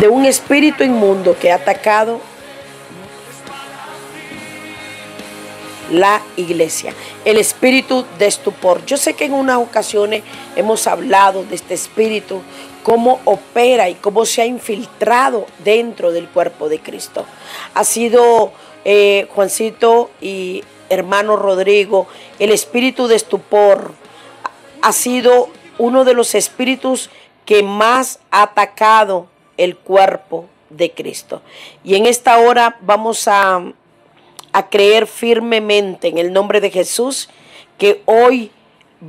de un espíritu inmundo que ha atacado la iglesia, el espíritu de estupor. Yo sé que en unas ocasiones hemos hablado de este espíritu, cómo opera y cómo se ha infiltrado dentro del cuerpo de Cristo. Ha sido, Juancito y hermano Rodrigo, el espíritu de estupor ha sido uno de los espíritus que más ha atacado el cuerpo de Cristo. Y en esta hora vamos a creer firmemente en el nombre de Jesús que hoy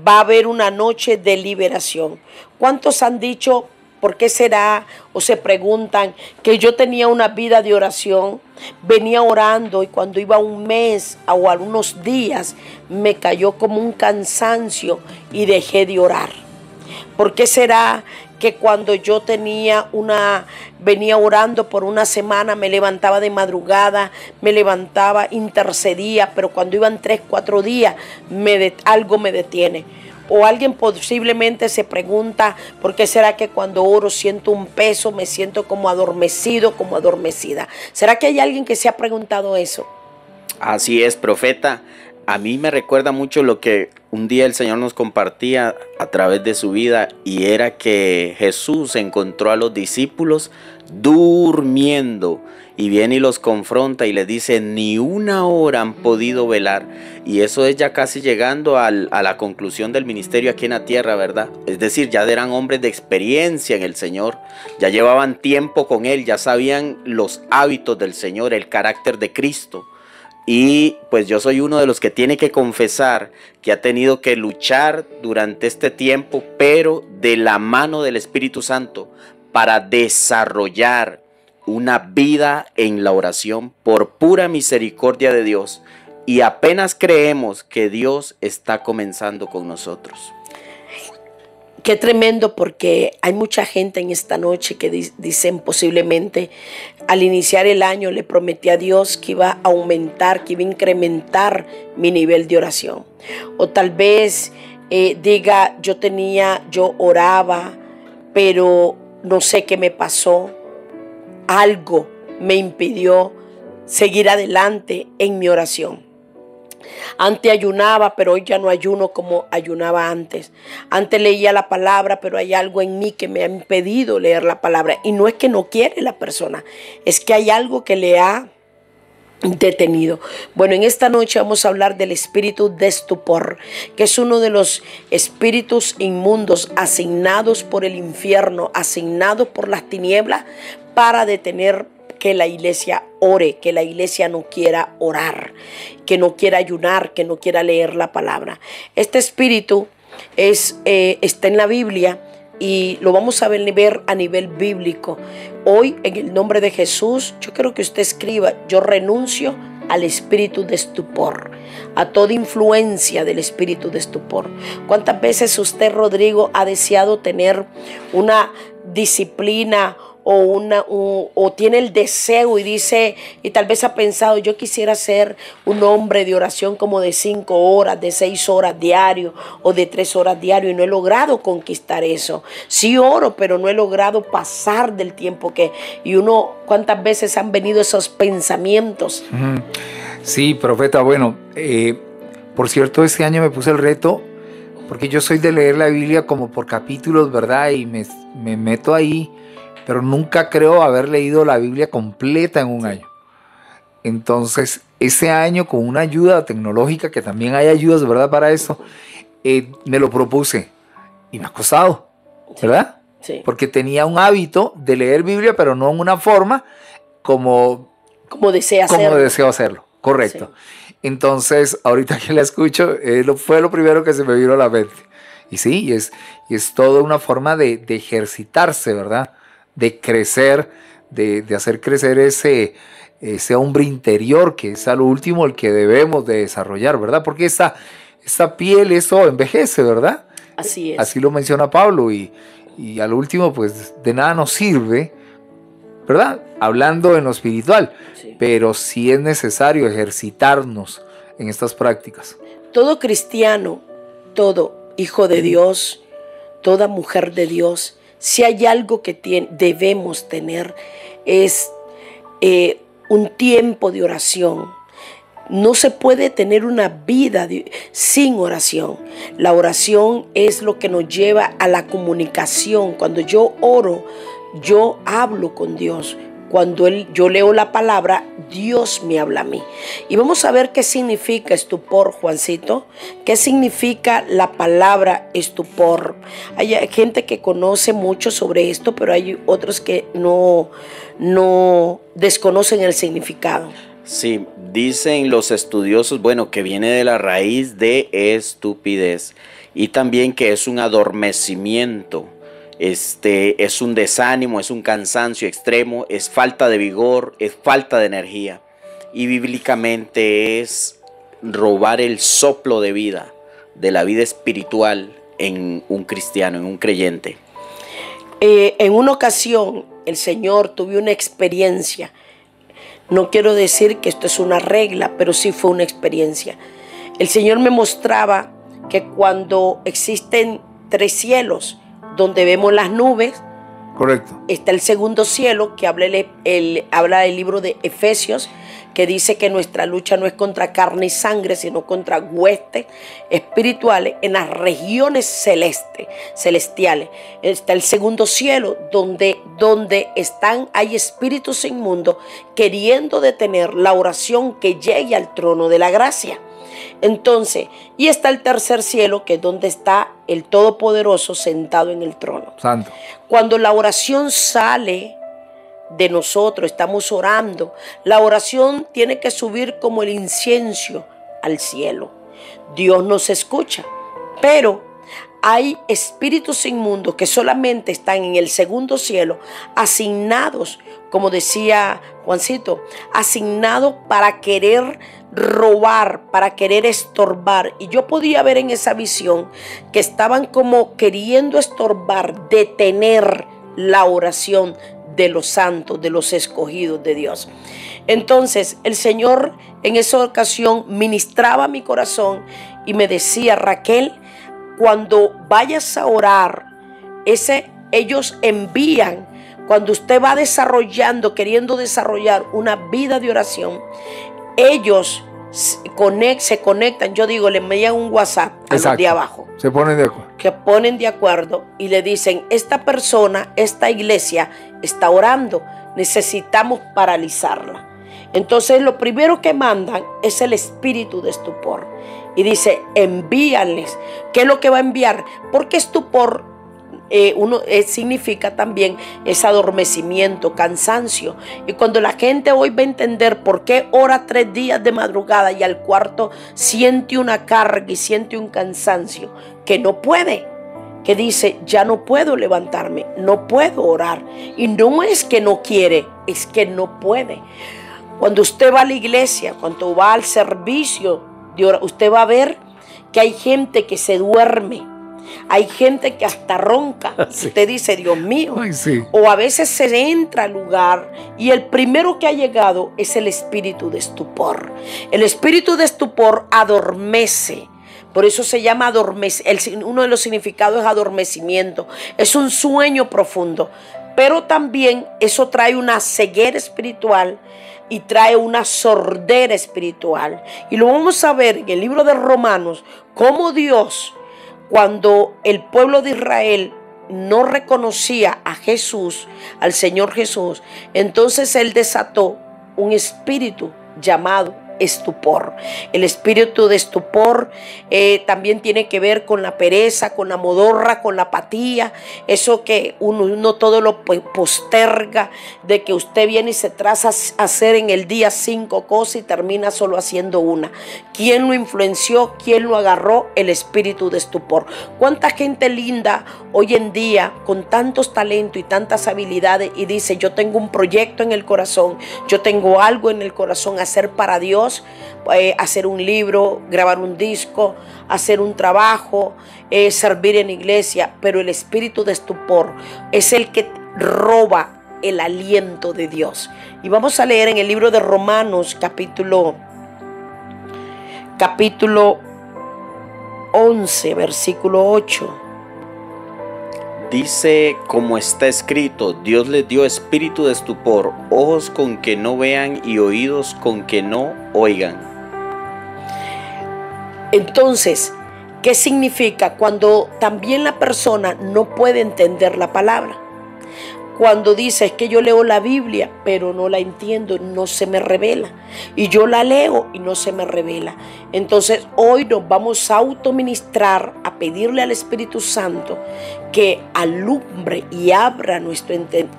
va a haber una noche de liberación. ¿Cuántos han dicho, por qué será? O se preguntan que yo tenía una vida de oración, venía orando y cuando iba un mes o algunos días me cayó como un cansancio y dejé de orar. ¿Por qué será que cuando yo venía orando por una semana, me levantaba de madrugada, me levantaba, intercedía, pero cuando iban 3, 4 días, algo me detiene? O alguien posiblemente se pregunta, ¿por qué será que cuando oro siento un peso, me siento como adormecido, como adormecida? ¿Será que hay alguien que se ha preguntado eso? Así es, profeta. A mí me recuerda mucho lo que un día el Señor nos compartía a través de su vida, y era que Jesús encontró a los discípulos durmiendo y viene y los confronta y les dice: ni una hora han podido velar. Y eso es ya casi llegando a la conclusión del ministerio aquí en la tierra, ¿verdad? Es decir, ya eran hombres de experiencia en el Señor, ya llevaban tiempo con Él, ya sabían los hábitos del Señor, el carácter de Cristo. Y pues yo soy uno de los que tiene que confesar que ha tenido que luchar durante este tiempo, pero de la mano del Espíritu Santo, para desarrollar una vida en la oración por pura misericordia de Dios. Y apenas creemos que Dios está comenzando con nosotros. Qué tremendo, porque hay mucha gente en esta noche que dicen posiblemente al iniciar el año le prometí a Dios que iba a aumentar, que iba a incrementar mi nivel de oración. O tal vez diga, yo oraba, pero no sé qué me pasó. Algo me impidió seguir adelante en mi oración. Antes ayunaba, pero hoy ya no ayuno como ayunaba antes. Antes leía la palabra, pero hay algo en mí que me ha impedido leer la palabra. Y no es que no quiere la persona, es que hay algo que le ha detenido. Bueno, en esta noche vamos a hablar del espíritu de estupor, que es uno de los espíritus inmundos asignados por el infierno, asignados por las tinieblas para detener que la iglesia ore, que la iglesia no quiera orar, que no quiera ayunar, que no quiera leer la palabra. Este espíritu está en la Biblia y lo vamos a ver a nivel bíblico. Hoy, en el nombre de Jesús, yo quiero que usted escriba: yo renuncio al espíritu de estupor, a toda influencia del espíritu de estupor. ¿Cuántas veces usted, Rodrigo, ha deseado tener una disciplina o tiene el deseo y dice, y tal vez ha pensado, yo quisiera ser un hombre de oración como de 5 horas, de 6 horas diario o de 3 horas diario, y no he logrado conquistar eso? Sí oro, pero no he logrado pasar del tiempo ¿cuántas veces han venido esos pensamientos? Sí, profeta, bueno, por cierto, este año me puse el reto, porque yo soy de leer la Biblia como por capítulos, ¿verdad? Y me meto ahí, pero nunca creo haber leído la Biblia completa en un año. Entonces, ese año, con una ayuda tecnológica, que también hay ayudas, ¿verdad?, para eso, me lo propuse y me ha costado, ¿verdad? Sí. Porque tenía un hábito de leer Biblia, pero no en una forma como deseo hacerlo. Correcto. Sí. Entonces, ahorita que la escucho, fue lo primero que se me vino a la mente. Y sí, es toda una forma de ejercitarse, ¿verdad? De crecer, de hacer crecer ese hombre interior, que es a lo último el que debemos de desarrollar, ¿verdad? Porque esta piel, eso envejece, ¿verdad? Así es. Así lo menciona Pablo, y a lo último, pues de nada nos sirve, ¿verdad? Hablando en lo espiritual, sí. Pero sí es necesario ejercitarnos en estas prácticas. Todo cristiano, todo hijo de Dios, toda mujer de Dios, Si hay algo que debemos tener es un tiempo de oración. No se puede tener una vida sin oración. La oración es lo que nos lleva a la comunicación. Cuando yo oro, yo hablo con Dios. Cuando yo leo la palabra, Dios me habla a mí. Y vamos a ver qué significa estupor, Juancito. ¿Qué significa la palabra estupor? Hay gente que conoce mucho sobre esto, pero hay otros que no desconocen el significado. Sí, dicen los estudiosos, bueno, que viene de la raíz de estupidez y también que es un adormecimiento. Es un desánimo, es un cansancio extremo, es falta de vigor, es falta de energía. Y bíblicamente es robar el soplo de vida, de la vida espiritual en un cristiano, en un creyente. En una ocasión el Señor tuvo una experiencia. No quiero decir que esto es una regla, pero sí fue una experiencia. El Señor me mostraba que cuando existen 3 cielos, donde vemos las nubes, correcto, está el segundo cielo que habla del libro de Efesios, que dice que nuestra lucha no es contra carne y sangre, sino contra huestes espirituales en las regiones celestiales. Está el segundo cielo donde hay espíritus inmundos queriendo detener la oración que llegue al trono de la gracia. Entonces, y está el tercer cielo, que es donde está el Todopoderoso sentado en el trono. Santo. Cuando la oración sale de nosotros, estamos orando, la oración tiene que subir como el incienso al cielo. Dios nos escucha, pero hay espíritus inmundos que solamente están en el segundo cielo, asignados, como decía Juancito, asignados para querer robar, para querer estorbar. Y yo podía ver en esa visión que estaban como queriendo estorbar, detener la oración de los santos, de los escogidos de Dios. Entonces el Señor en esa ocasión ministraba mi corazón y me decía: Raquel, cuando vayas a orar, ellos envían, cuando usted va desarrollando, queriendo desarrollar una vida de oración, ellos se conectan, yo digo, le envían un WhatsApp a los de abajo. Se ponen de acuerdo. Que ponen de acuerdo y le dicen: esta persona, esta iglesia está orando, necesitamos paralizarla. Entonces lo primero que mandan es el espíritu de estupor. Y dice: envíanles. ¿Qué es lo que va a enviar? Porque estupor significa también ese adormecimiento, cansancio. Y cuando la gente hoy va a entender por qué ora 3 días de madrugada y al cuarto siente una carga y siente un cansancio, que no puede, que dice: ya no puedo levantarme, no puedo orar. Y no es que no quiere, es que no puede. Cuando usted va a la iglesia, cuando va al servicio de oración, usted va a ver que hay gente que se duerme. Hay gente que hasta ronca. Sí. Usted dice: Dios mío. Ay, sí. O a veces se entra al lugar y el primero que ha llegado es el espíritu de estupor. El espíritu de estupor adormece. Por eso se llama adormecer. Uno de los significados es adormecimiento. Es un sueño profundo. Pero también eso trae una ceguera espiritual y trae una sordera espiritual. Y lo vamos a ver en el libro de Romanos, cómo Dios, cuando el pueblo de Israel no reconocía a Jesús, al Señor Jesús, entonces Él desató un espíritu llamado estupor. El espíritu de estupor también tiene que ver con la pereza, con la modorra, con la apatía. Eso que uno todo lo posterga, de que usted viene y se traza a hacer en el día 5 cosas y termina solo haciendo una. ¿Quién lo influenció? ¿Quién lo agarró? El espíritu de estupor. ¿Cuánta gente linda hoy en día con tantos talentos y tantas habilidades y dice: yo tengo un proyecto en el corazón, yo tengo algo en el corazón, hacer para Dios, hacer un libro, grabar un disco, hacer un trabajo, servir en iglesia? Pero el espíritu de estupor es el que roba el aliento de Dios. Y vamos a leer en el libro de Romanos capítulo 11, versículo 8. Dice, como está escrito, Dios les dio espíritu de estupor, ojos con que no vean y oídos con que no oigan. Entonces, ¿qué significa cuando también la persona no puede entender la palabra? Cuando dice, es que yo leo la Biblia, pero no la entiendo, no se me revela. Y yo la leo y no se me revela. Entonces hoy nos vamos a autoministrar, a pedirle al Espíritu Santo que alumbre y abra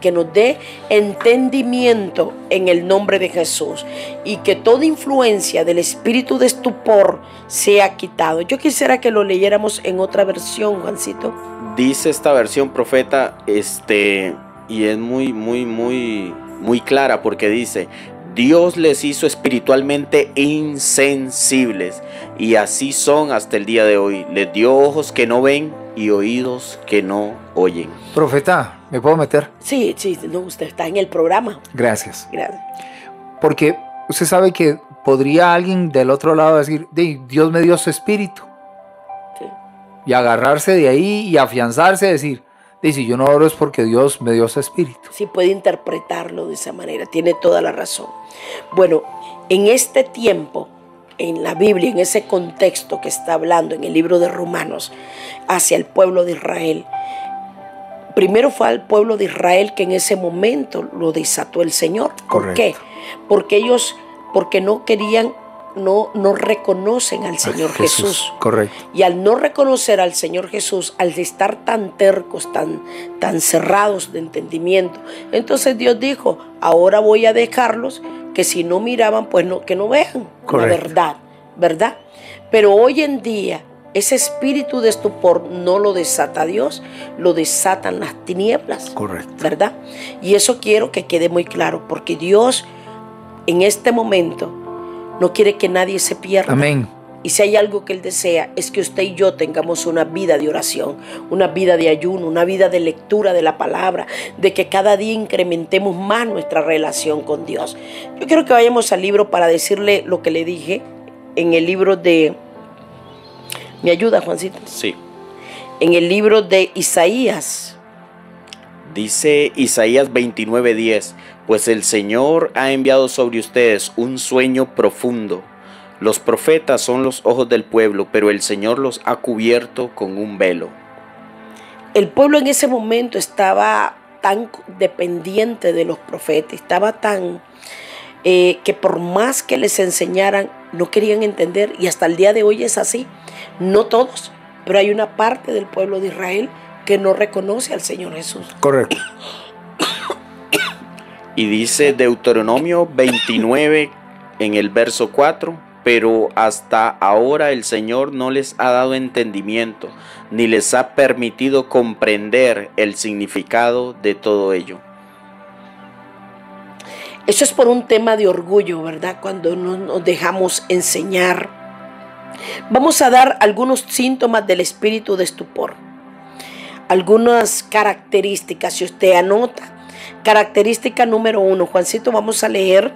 que nos dé entendimiento en el nombre de Jesús. Y que toda influencia del espíritu de estupor sea quitado. Yo quisiera que lo leyéramos en otra versión, Juancito. Dice esta versión, profeta, y es muy clara, porque dice: Dios les hizo espiritualmente insensibles, y así son hasta el día de hoy. Les dio ojos que no ven y oídos que no oyen. Profeta, ¿me puedo meter? Sí, no, usted está en el programa. Gracias. Porque usted sabe que podría alguien del otro lado decir, Dios me dio su espíritu. Sí. Y agarrarse de ahí y afianzarse, decir, si yo no oro es porque Dios me dio su espíritu. Sí, puede interpretarlo de esa manera, tiene toda la razón. Bueno, en este tiempo, en la Biblia, en ese contexto que está hablando en el libro de Romanos, hacia el pueblo de Israel, primero fue al pueblo de Israel que en ese momento lo desató el Señor. ¿Por qué? Porque no querían, no reconocen al Señor Jesús. Correcto. Y al no reconocer al Señor Jesús, al estar tan tercos, tan cerrados de entendimiento, entonces Dios dijo, ahora voy a dejarlos que si no miraban, pues que no vean. Correcto. La verdad. Pero hoy en día, ese espíritu de estupor no lo desata Dios, lo desatan las tinieblas. Correcto. ¿Verdad? Y eso quiero que quede muy claro, porque Dios en este momento no quiere que nadie se pierda. Amén. Y si hay algo que Él desea, es que usted y yo tengamos una vida de oración, una vida de ayuno, una vida de lectura de la palabra, de que cada día incrementemos más nuestra relación con Dios. Yo quiero que vayamos al libro para decirle lo que le dije en el libro de... ¿Me ayuda, Juancito? Sí. En el libro de Isaías. Dice Isaías 29:10, pues el Señor ha enviado sobre ustedes un sueño profundo. Los profetas son los ojos del pueblo, pero el Señor los ha cubierto con un velo. El pueblo en ese momento estaba tan dependiente de los profetas, estaba tan que por más que les enseñaran, no querían entender, y hasta el día de hoy es así. No todos, pero hay una parte del pueblo de Israel que no reconoce al Señor Jesús. Correcto. Y dice Deuteronomio 29 en el verso 4, pero hasta ahora el Señor no les ha dado entendimiento, ni les ha permitido comprender el significado de todo ello. Eso es por un tema de orgullo, ¿verdad? Cuando no nos dejamos enseñar. Vamos a dar algunos síntomas del espíritu de estupor. Algunas características, si usted anota. Característica número 1, Juancito, vamos a leer.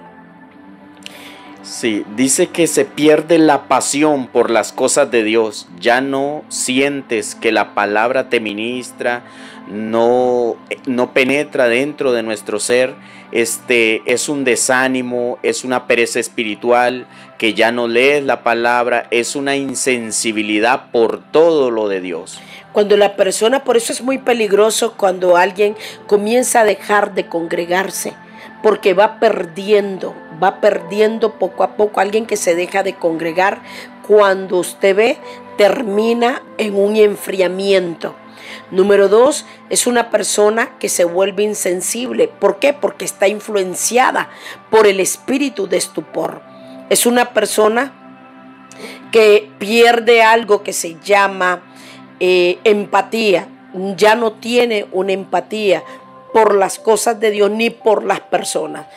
Sí, dice que se pierde la pasión por las cosas de Dios. Ya no sientes que la palabra te ministra, no penetra dentro de nuestro ser. Es un desánimo, es una pereza espiritual, que ya no lees la palabra, es una insensibilidad por todo lo de Dios. Cuando la persona, por eso es muy peligroso cuando alguien comienza a dejar de congregarse, porque va perdiendo poco a poco. Alguien que se deja de congregar, cuando usted ve, termina en un enfriamiento. Número 2, es una persona que se vuelve insensible. ¿Por qué? Porque está influenciada por el espíritu de estupor. Es una persona que pierde algo que se llama empatía. Ya no tiene una empatía por las cosas de Dios ni por las personas.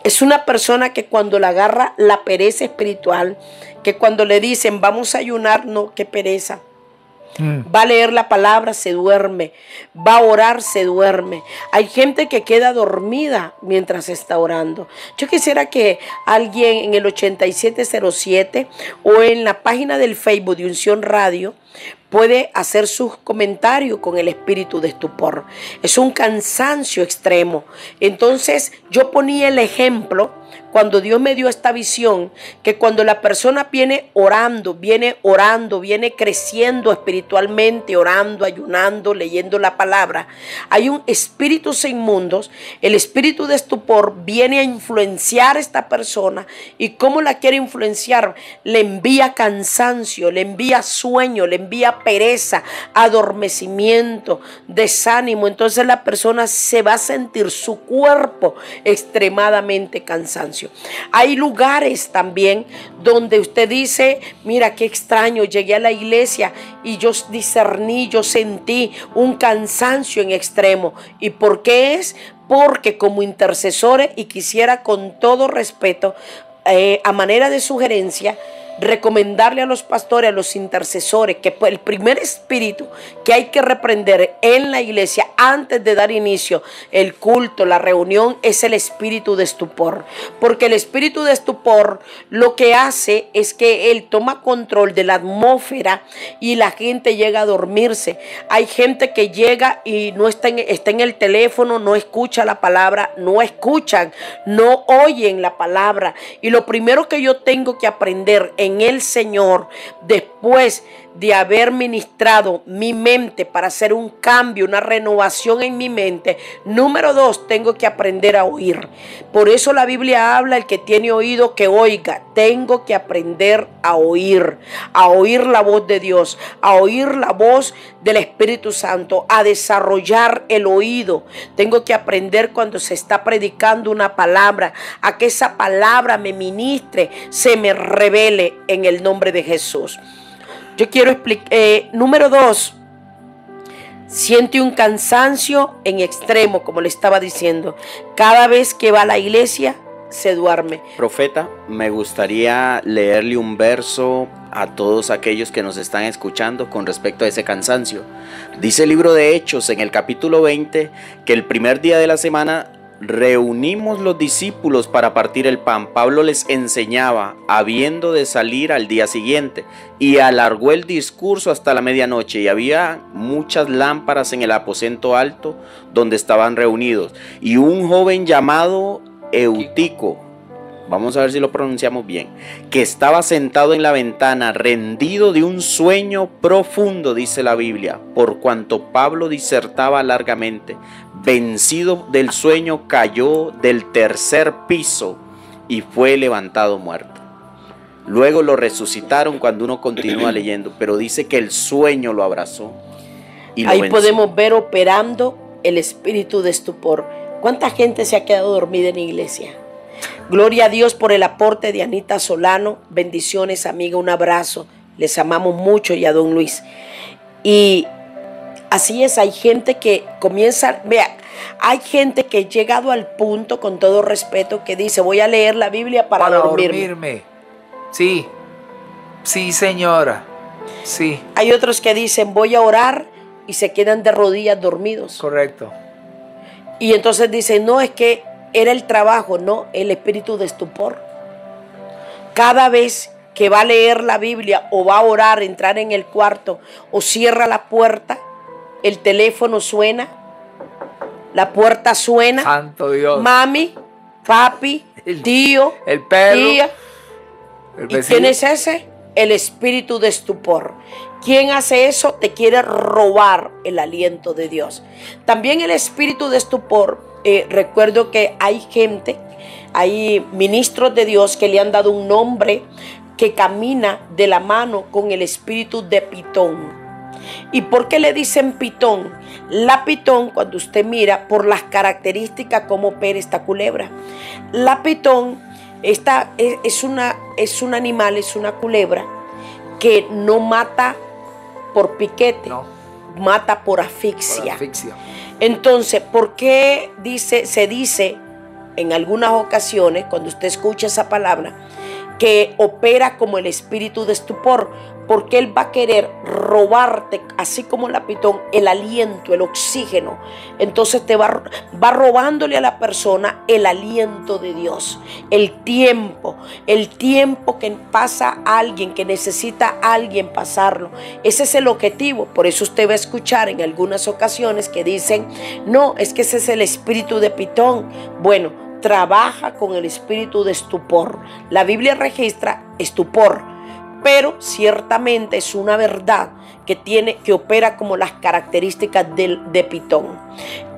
Es una persona que cuando la agarra la pereza espiritual, que cuando le dicen vamos a ayunar, no, qué pereza. Va a leer la palabra, se duerme. Va a orar, se duerme. Hay gente que queda dormida mientras está orando. Yo quisiera que alguien en el 8707 o en la página del Facebook de Unción Radio puede hacer sus comentarios con el espíritu de estupor. Es un cansancio extremo. Entonces yo ponía el ejemplo cuando Dios me dio esta visión, que cuando la persona viene orando, viene creciendo espiritualmente, orando, ayunando, leyendo la palabra, hay un espíritu inmundos, el espíritu de estupor viene a influenciar a esta persona. ¿Y cómo la quiere influenciar? Le envía cansancio, le envía sueño, le envía pereza, adormecimiento, desánimo. Entonces la persona se va a sentir su cuerpo extremadamente cansancio. Hay lugares también donde usted dice, mira qué extraño, llegué a la iglesia y yo discerní, yo sentí un cansancio en extremo. ¿Y por qué es? Porque como intercesores, y quisiera con todo respeto, a manera de sugerencia, recomendarle a los pastores, a los intercesores, que el primer espíritu que hay que reprender en la iglesia antes de dar inicio el culto, la reunión, es el espíritu de estupor. Porque el espíritu de estupor lo que hace es que él toma control de la atmósfera y la gente llega a dormirse. Hay gente que llega y no está en el teléfono, no escucha la palabra, no escuchan, no oyen la palabra. Y lo primero que yo tengo que aprender en el Señor, después de haber ministrado mi mente para hacer un cambio, una renovación en mi mente, número 2, tengo que aprender a oír. Por eso la Biblia habla, el que tiene oído que oiga. Tengo que aprender a oír la voz de Dios, a oír la voz del Espíritu Santo, a desarrollar el oído. Tengo que aprender cuando se está predicando una palabra, a que esa palabra me ministre, se me revele en el nombre de Jesús. Yo quiero explicar, número 2, siente un cansancio en extremo, como le estaba diciendo. Cada vez que va a la iglesia, se duerme. Profeta, me gustaría leerle un verso a todos aquellos que nos están escuchando con respecto a ese cansancio. Dice el libro de Hechos en el capítulo 20 que el primer día de la semana reunimos los discípulos para partir el pan. Pablo les enseñaba, habiendo de salir al día siguiente, y alargó el discurso hasta la medianoche, y había muchas lámparas en el aposento alto donde estaban reunidos, y un joven llamado Eutico, vamos a ver si lo pronunciamos bien, que estaba sentado en la ventana, rendido de un sueño profundo, dice la Biblia, por cuanto Pablo disertaba largamente. Vencido del sueño, cayó del tercer piso y fue levantado muerto. Luego lo resucitaron cuando uno continúa leyendo, pero dice que el sueño lo abrazó y lo ahí venció. Podemos ver operando el espíritu de estupor. ¿Cuánta gente se ha quedado dormida en la iglesia? Gloria a Dios por el aporte de Anita Solano. Bendiciones, amiga, un abrazo. Les amamos mucho, y a don Luis. Y así es, hay gente que comienza, vea, hay gente que ha llegado al punto, con todo respeto, que dice, voy a leer la Biblia para dormirme. Sí, sí, señora, sí. Hay otros que dicen, voy a orar, y se quedan de rodillas dormidos. Correcto. Y entonces dicen, no, es que era el trabajo, no, el espíritu de estupor. Cada vez que va a leer la Biblia o va a orar, entrar en el cuarto o cierra la puerta, el teléfono suena, la puerta suena. Santo Dios. Mami, papi, tío, el perro, tía. el ¿Y quién es ese? El espíritu de estupor. ¿Quién hace eso? Te quiere robar el aliento de Dios. También el espíritu de estupor. Recuerdo que hay gente, hay ministros de Dios que le han dado un nombre que camina de la mano con el espíritu de Pitón. ¿Y por qué le dicen Pitón? La Pitón, cuando usted mira por las características como opera esta culebra. La Pitón es un animal, es una culebra que no mata por piquete, no. Mata por asfixia. Entonces, ¿por qué se dice en algunas ocasiones, cuando usted escucha esa palabra, que opera como el espíritu de estupor? porque él va a querer robarte, así como la pitón, el aliento, el oxígeno. Entonces te va robándole a la persona el aliento de Dios, el tiempo que pasa alguien, que necesita a alguien pasarlo. Ese es el objetivo. Por eso usted va a escuchar en algunas ocasiones que dicen, no, es que ese es el espíritu de pitón. Bueno, trabaja con el espíritu de estupor. La Biblia registra estupor, pero ciertamente es una verdad que opera como las características de pitón.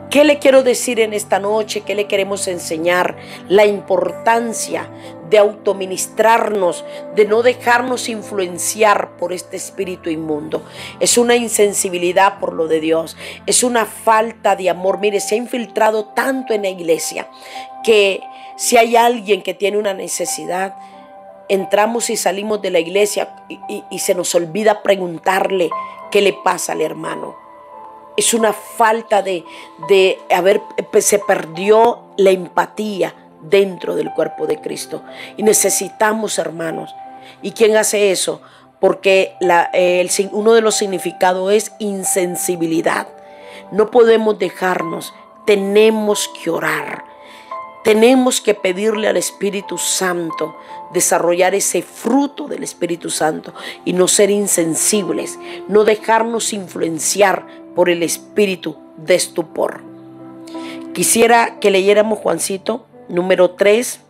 ¿Qué le quiero decir en esta noche? ¿Qué le queremos enseñar? La importancia de autoministrarnos, de no dejarnos influenciar por este espíritu inmundo. Es una insensibilidad por lo de Dios, es una falta de amor. Mire, se ha infiltrado tanto en la iglesia que si hay alguien que tiene una necesidad, entramos y salimos de la iglesia y se nos olvida preguntarle qué le pasa al hermano. Es una falta se perdió la empatía dentro del cuerpo de Cristo. Y necesitamos, hermanos. ¿Y quién hace eso? Porque uno de los significados es insensibilidad. No podemos dejarnos, tenemos que orar. Tenemos que pedirle al Espíritu Santo desarrollar ese fruto del Espíritu Santo y no ser insensibles, no dejarnos influenciar por el espíritu de estupor. Quisiera que leyéramos, Juancito, número 3.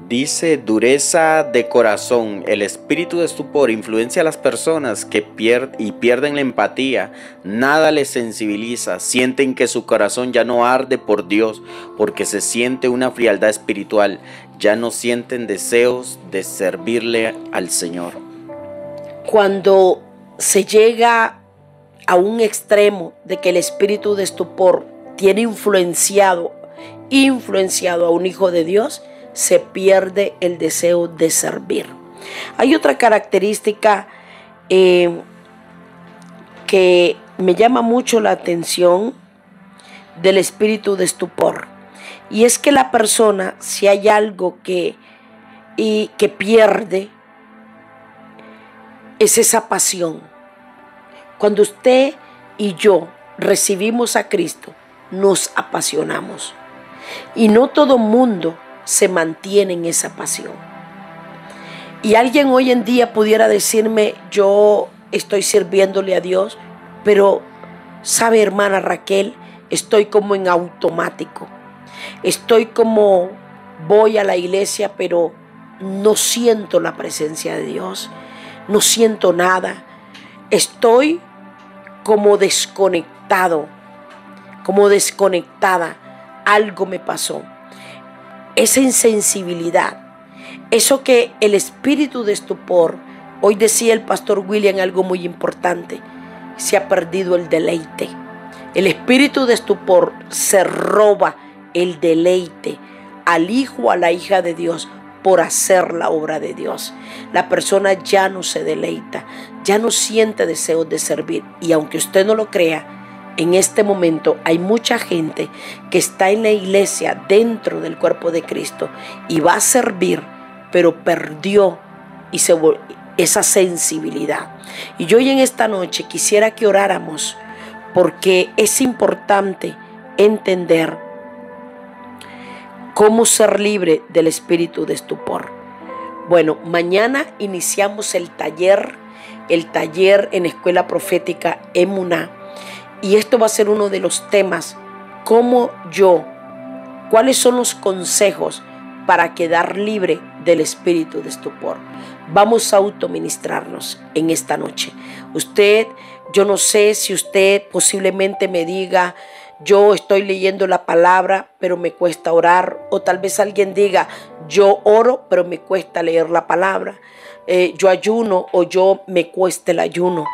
Dice: dureza de corazón. El espíritu de estupor influencia a las personas que pierden la empatía. Nada les sensibiliza. Sienten que su corazón ya no arde por Dios, porque se siente una frialdad espiritual. Ya no sienten deseos de servirle al Señor. Cuando se llega a un extremo de que el espíritu de estupor tiene influenciado a un hijo de Dios, se pierde el deseo de servir. Hay otra característica que me llama mucho la atención del espíritu de estupor, y es que la persona, si hay algo que pierde, es esa pasión. Cuando usted y yo recibimos a Cristo, nos apasionamos, y no todo mundo se mantiene en esa pasión. Y alguien hoy en día pudiera decirme: yo estoy sirviéndole a Dios, pero sabe, hermana Raquel, estoy como en automático. Estoy como voy a la iglesia, pero no siento la presencia de Dios, no siento nada. Estoy como desconectado, como desconectada. Algo me pasó. Esa insensibilidad, eso que el espíritu de estupor, hoy decía el pastor William algo muy importante: se ha perdido el deleite. El espíritu de estupor se roba el deleite al hijo o a la hija de Dios por hacer la obra de Dios. La persona ya no se deleita, ya no siente deseos de servir. Y aunque usted no lo crea, en este momento hay mucha gente que está en la iglesia, dentro del cuerpo de Cristo, y va a servir, pero perdió esa sensibilidad. Y yo hoy en esta noche quisiera que oráramos, porque es importante entender cómo ser libre del espíritu de estupor. Bueno, mañana iniciamos el taller en Escuela Profética Emuná. Y esto va a ser uno de los temas: ¿cuáles son los consejos para quedar libre del espíritu de estupor? Vamos a autoministrarnos en esta noche. Yo no sé si usted posiblemente me diga: yo estoy leyendo la palabra, pero me cuesta orar. O tal vez alguien diga: yo oro, pero me cuesta leer la palabra. Yo ayuno, o yo me cuesta el ayuno.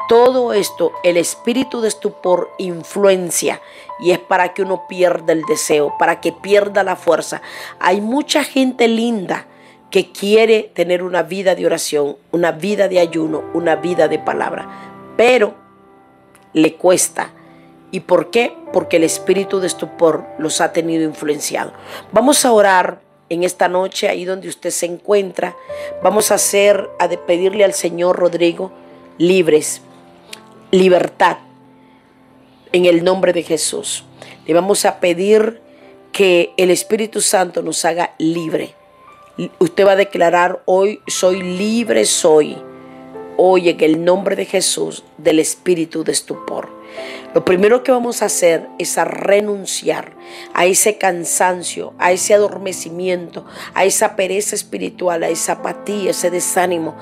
Todo esto, el espíritu de estupor influencia, y es para que uno pierda el deseo, para que pierda la fuerza. Hay mucha gente linda que quiere tener una vida de oración, una vida de ayuno, una vida de palabra, pero le cuesta. ¿Y por qué? Porque el espíritu de estupor los ha tenido influenciado. Vamos a orar en esta noche, ahí donde usted se encuentra, vamos a pedirle al Señor, Rodrigo, libres, libertad, en el nombre de Jesús. Le vamos a pedir que el Espíritu Santo nos haga libre. Usted va a declarar: hoy soy libre, soy. Hoy, en el nombre de Jesús, del espíritu de estupor. Lo primero que vamos a hacer es a renunciar a ese cansancio, a ese adormecimiento, a esa pereza espiritual, a esa apatía, ese desánimo.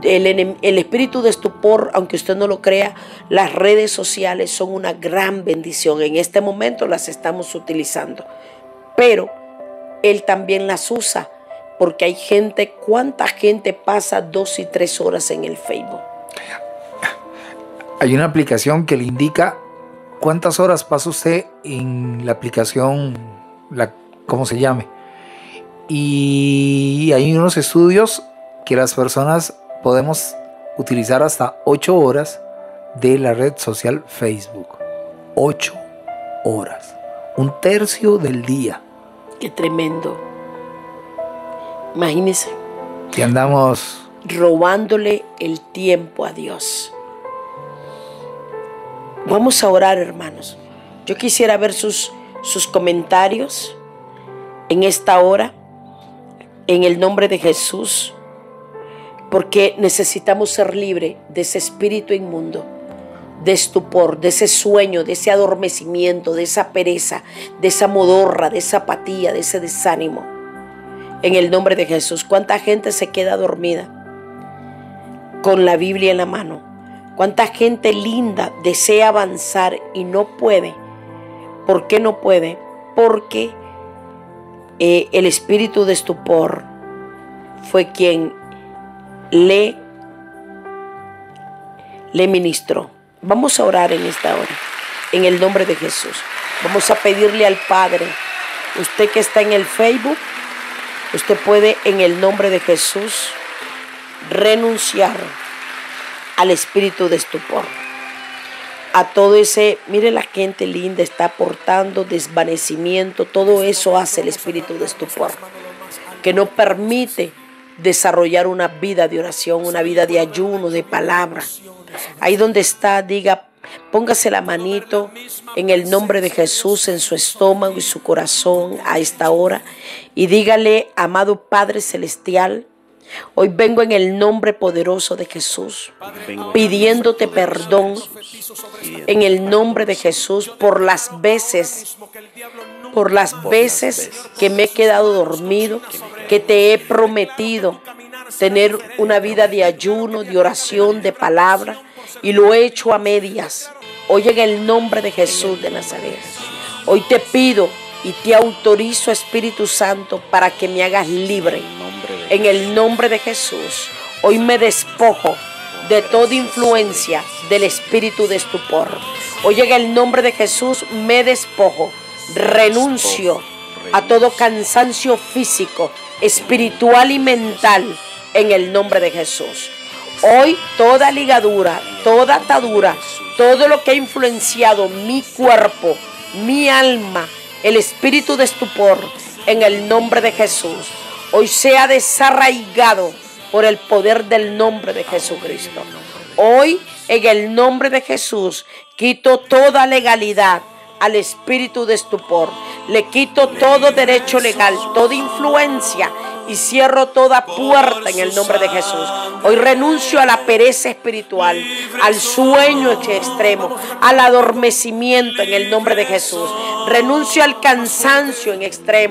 El espíritu de estupor, aunque usted no lo crea, las redes sociales son una gran bendición. En este momento las estamos utilizando, pero Él también las usa. Porque hay gente, ¿cuánta gente pasa 2 y 3 horas en el Facebook? Hay una aplicación que le indica cuántas horas pasa usted en la aplicación, ¿cómo se llame? Y hay unos estudios que las personas podemos utilizar hasta 8 horas de la red social Facebook. 8 horas. 1/3 del día. Qué tremendo. Imagínense. Que andamos robándole el tiempo a Dios. Vamos a orar, hermanos. Yo quisiera ver sus comentarios en esta hora, en el nombre de Jesús, porque necesitamos ser libres de ese espíritu inmundo, de estupor, de ese sueño, de ese adormecimiento, de esa pereza, de esa modorra, de esa apatía, de ese desánimo. En el nombre de Jesús. ¿Cuánta gente se queda dormida con la Biblia en la mano? ¿Cuánta gente linda desea avanzar y no puede? ¿Por qué no puede? Porque el espíritu de estupor fue quien le ministró. Vamos a orar en esta hora, en el nombre de Jesús. Vamos a pedirle al Padre. Usted que está en el Facebook, usted puede, en el nombre de Jesús, renunciar al espíritu de estupor. A todo ese, mire, la gente linda está aportando desvanecimiento. Todo eso hace el espíritu de estupor, que no permite desarrollar una vida de oración, una vida de ayuno, de palabra. Ahí donde está, diga, póngase la manito en el nombre de Jesús en su estómago y su corazón a esta hora y dígale: amado Padre Celestial, hoy vengo en el nombre poderoso de Jesús, pidiéndote perdón en el nombre de Jesús por las veces que me he quedado dormido, que te he prometido tener una vida de ayuno, de oración, de palabra, y lo he hecho a medias. Hoy, en el nombre de Jesús de Nazaret, hoy te pido y te autorizo, Espíritu Santo, para que me hagas libre. En el nombre de Jesús, hoy me despojo de toda influencia del espíritu de estupor. Hoy, en el nombre de Jesús, me despojo, renuncio a todo cansancio físico, espiritual y mental, en el nombre de Jesús. Hoy toda ligadura, toda atadura, todo lo que ha influenciado mi cuerpo, mi alma, el espíritu de estupor, en el nombre de Jesús, hoy sea desarraigado por el poder del nombre de Jesucristo. Hoy, en el nombre de Jesús, quito toda legalidad al espíritu de estupor. Le quito todo derecho legal, toda influencia, y cierro toda puerta en el nombre de Jesús. Hoy renuncio a la pereza espiritual, al sueño extremo, al adormecimiento en el nombre de Jesús. Renuncio al cansancio en extremo.